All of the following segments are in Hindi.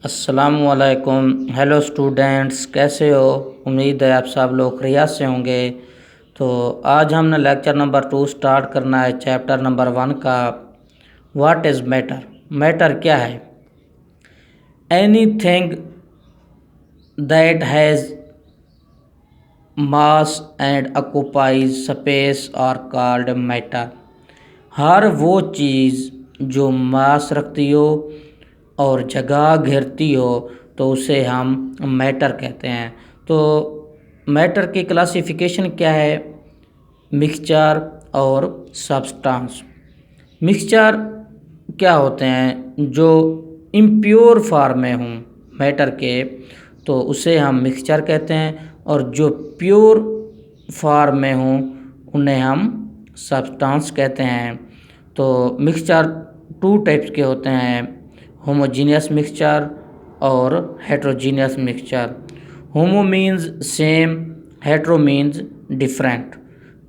अस्सलामुअलैकुम। हेलो स्टूडेंट्स, कैसे हो? उम्मीद है आप सब लोग खैरियत से होंगे। तो आज हमने लेक्चर नंबर 2 स्टार्ट करना है चैप्टर नंबर 1 का। What is matter? मैटर क्या है? Anything that has mass and occupies space are called matter. हर वो चीज़ जो मास रखती हो और जगह घेरती हो तो उसे हम मैटर कहते हैं। तो मैटर की क्लासिफिकेशन क्या है? मिक्सचर और सब्सटेंस। मिक्सचर क्या होते हैं? जो इम्प्योर फॉर्म में हों मैटर के तो उसे हम मिक्सचर कहते हैं, और जो प्योर फॉर्म में हों उन्हें हम सब्सटेंस कहते हैं। तो मिक्सचर 2 टाइप्स के होते हैं, होमोजीनियस मिक्सचर और हेट्रोजीनियस मिक्सचर। होमो means same, hetero means different.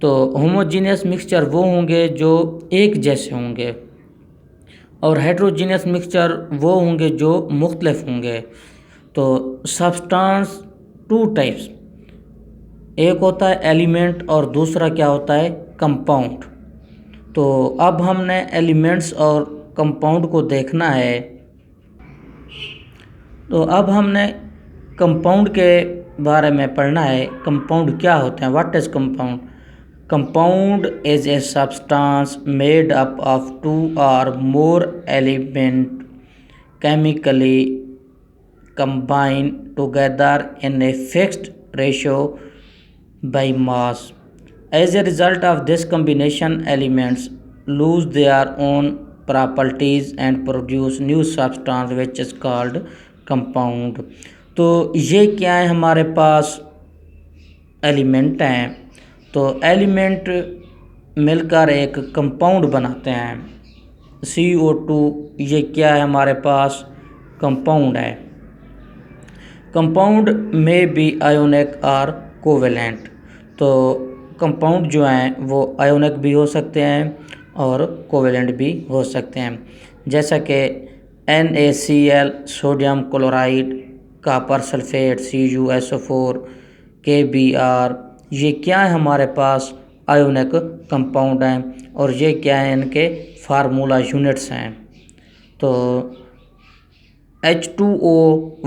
तो होमोजीनियस मिक्सचर वो होंगे जो एक जैसे होंगे, और हेट्रोजीनियस मिक्सचर वो होंगे जो मुख्तलिफ होंगे। तो सब्सटेंस 2 टाइप्स, एक होता है एलिमेंट और दूसरा क्या होता है? कंपाउंड। तो अब हमने एलिमेंट्स और कंपाउंड को देखना है। तो अब हमने कंपाउंड के बारे में पढ़ना है। कंपाउंड क्या होते हैं? What is compound? Compound is a substance made up of 2 or more element chemically combine together in a fixed ratio by mass. As a result of this combination, elements lose their own properties and produce new substance which is called compound. तो ये क्या है? हमारे पास एलिमेंट हैं, तो एलिमेंट मिलकर एक कंपाउंड बनाते हैं। CO2 ये क्या है? हमारे पास कंपाउंड है। कंपाउंड में बी आयोनिक और कोवेलेंट। तो कंपाउंड जो हैं वो आयोनिक भी हो सकते हैं और कोवेलेंट भी हो सकते हैं, जैसा कि NaCl sodium chloride, copper sulphate CuSO4, KBr, ये क्या है? हमारे पास आयोनिक कंपाउंड हैं, और ये क्या है? इनके फार्मूला यूनिट्स हैं। तो H2O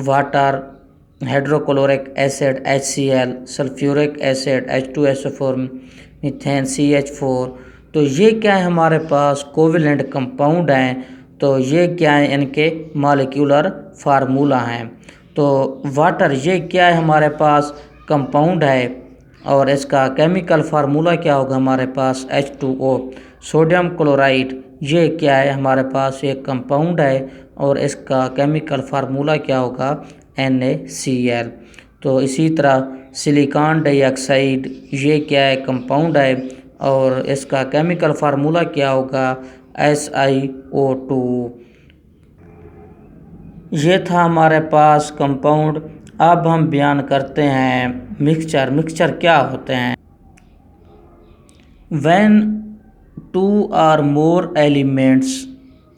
water, hydrochloric acid HCl, sulphuric acid H2SO4, methane CH4। तो ये क्या है? हमारे पास कोवेलेंट कंपाउंड हैं। तो ये क्या है? इनके मॉलिक्यूलर फार्मूला हैं। तो वाटर ये क्या है? हमारे पास कंपाउंड है, और इसका केमिकल फार्मूला क्या होगा? हमारे पास H2O। सोडियम क्लोराइड ये क्या है? हमारे पास एक कंपाउंड है, और इसका केमिकल फार्मूला क्या होगा? NaCl। तो इसी तरह सिलिकॉन डाइऑक्साइड ये क्या है? कंपाउंड है, और इसका केमिकल फार्मूला क्या होगा? SiO2। ये था हमारे पास कंपाउंड। अब हम बयान करते हैं मिक्सचर। मिक्सचर क्या होते हैं? When 2 or more elements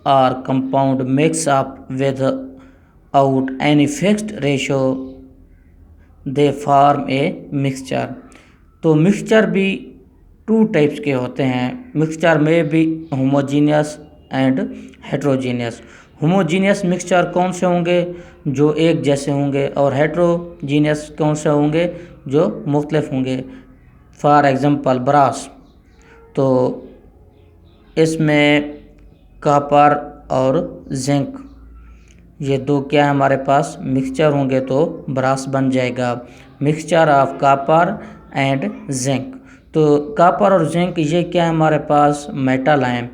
or compound mix up without any fixed ratio, they form a mixture. तो मिक्सचर भी 2 टाइप्स के होते हैं। मिक्सचर में भी homogeneous and heterogeneous. Homogeneous mixture कौन से होंगे? जो एक जैसे होंगे, और हेट्रोजीनियस कौन से होंगे? जो मुख्तलिफ होंगे। फॉर एग्ज़ाम्पल ब्रास, तो इसमें कॉपर और जिंक ये 2 क्या है? हमारे पास मिक्सचर होंगे तो ब्रास बन जाएगा। Mixture of copper and zinc. तो कॉपर और जिंक ये क्या है? हमारे पास मेटल हैं।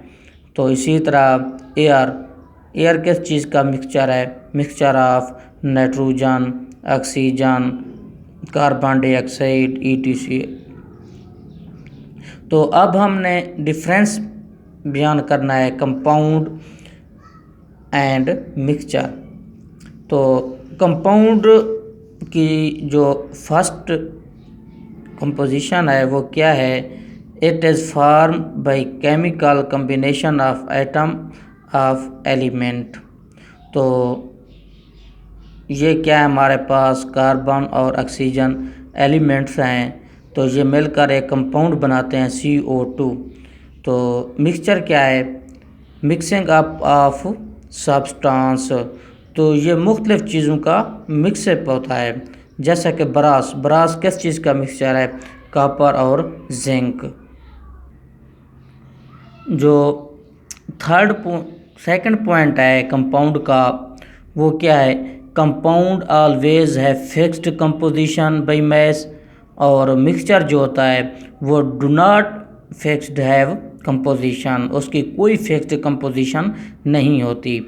तो इसी तरह एयर किस चीज़ का मिक्सचर है? Mixture of nitrogen, oxygen, carbon dioxide ETC। तो अब हमने डिफरेंस बयान करना है कंपाउंड एंड मिक्सचर। तो कंपाउंड की जो फर्स्ट कंपोजिशन है वो क्या है? It is form by chemical combination of atom of element. तो ये क्या है, हमारे पास कार्बन और ऑक्सीजन एलिमेंट्स हैं, तो ये मिलकर एक कंपाउंड बनाते हैं CO2। तो मिक्सचर क्या है, मिक्सिंग अप ऑफ सब्सटेंस। तो ये मुख्तलिफ़ चीज़ों का मिक्सअप होता है, जैसा कि ब्रास किस चीज़ का मिक्सचर है, कॉपर और जिंक। जो सेकंड पॉइंट है कंपाउंड का, वो क्या है, कंपाउंड ऑलवेज है फिक्स्ड कंपोजिशन बाई मास। और मिक्सचर जो होता है वो do not fixed have composition, उसकी कोई फिक्स्ड कंपोजिशन नहीं होती।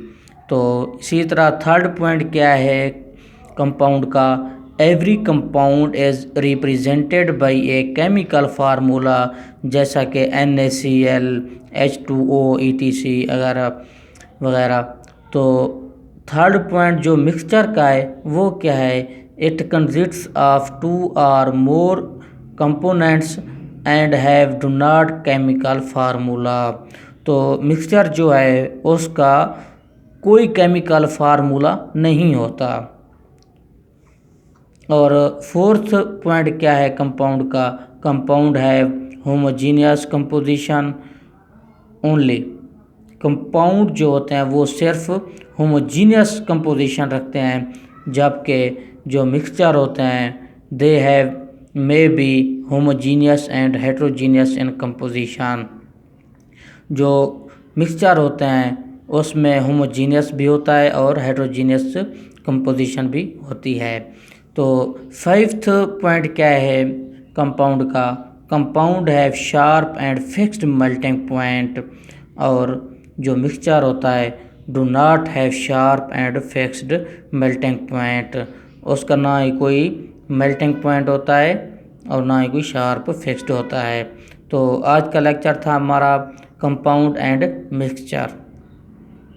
तो इसी तरह थर्ड पॉइंट क्या है कंपाउंड का, every compound is represented by a chemical formula, जैसा कि NaCl, H2O, ETC वगैरह। तो थर्ड पॉइंट जो मिक्सचर का है वो क्या है, it consists of 2 or more components and have do not chemical formula. तो मिक्सचर जो है उसका कोई केमिकल फार्मूला नहीं होता। और फोर्थ पॉइंट क्या है कंपाउंड का, कंपाउंड है होमोजीनियस कंपोजिशन ओनली। कंपाउंड जो होते हैं वो सिर्फ होमोजीनियस कंपोजिशन रखते हैं, जबकि जो मिक्सचर होते हैं they have may be homogeneous and heterogeneous in composition. जो मिक्सचर होते हैं उसमें होमोजीनियस भी होता है और हेट्रोजीनियस कंपोजिशन भी होती है। तो फिफ्थ पॉइंट क्या है कंपाउंड का, compound have sharp and fixed melting point. और जो मिक्सचर होता है do not have sharp and fixed melting point, उसका ना ही कोई मेल्टिंग पॉइंट होता है और ना ही कोई शार्प फिक्स्ड होता है। तो आज का लेक्चर था हमारा कंपाउंड एंड मिक्सचर।